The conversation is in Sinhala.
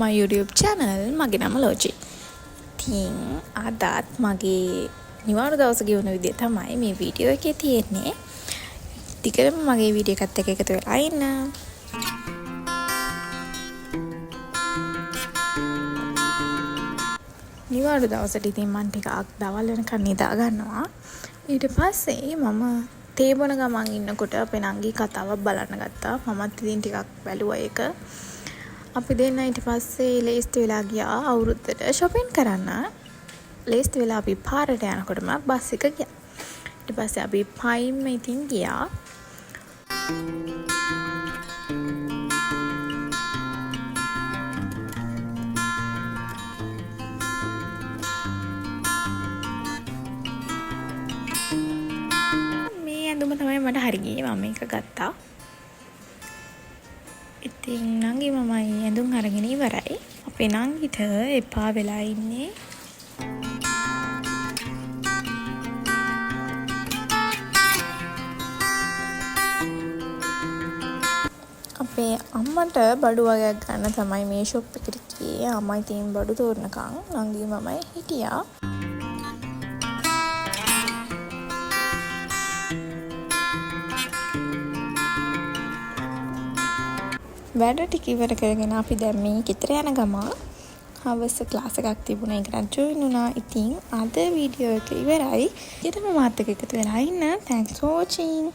my YouTube channel. මගේ නම ලෝචි. ඉතින් අදත් මගේ නිවාඩු දවස ගෙවන විදිය තමයි මේ වීඩියෝ එකේ තියෙන්නේ. ටිකටම මගේ වීඩියෝ එකත් එක්ක එකතු වෙලා ඉන්න. නිවාඩු දවසට ඉතින් මම ටිකක් දවල් වෙනකන් නිදා ගන්නවා. ඊට පස්සේ මම තේ බොන ගමන් ඉන්නකොට අපේ නංගි කතාවක් බලන්න ගත්තා. මමත් ඉතින් ටිකක් බැලුවා ඒක. අපි දෙන්න ඊට පස්සේ ලේස්ති වෙලා ගියා අවුරුද්දට shopping කරන්න. ලේස්ති වෙලා අපි පාරට යනකොටම බස් එක ගියා. ඊට පස්සේ අපි පයින්ම ඉතින් ගියා. මේ ඇඳුම තමයි මට හරි ගියේ. මම මේක ගත්තා. ඉතින් නංගි මමයි ඇඳුම් අරගෙන ඉවරයි. අපේ නංගිට එපා වෙලා ඉන්නේ. අපේ අම්මට බඩු වගේක් ගන්න තමයි මේ ෂොප් එකට ගියේ. අම්මා ඉතින් බඩු තෝරනකම් නංගි මමයි හිටියා. වැඩ ටික ඉවර කරගෙන අපි දැන් මේ ගෙදර යන ගමන් හවස ක්ලාස් එකක් තිබුණා. ඒකට ජොයින් වුණා. ඉතින් අද වීඩියෝ එක ඉවරයි. ඊටම මාත් එක්ක එකතු වෙලා ඉන්න. Thanks for watching.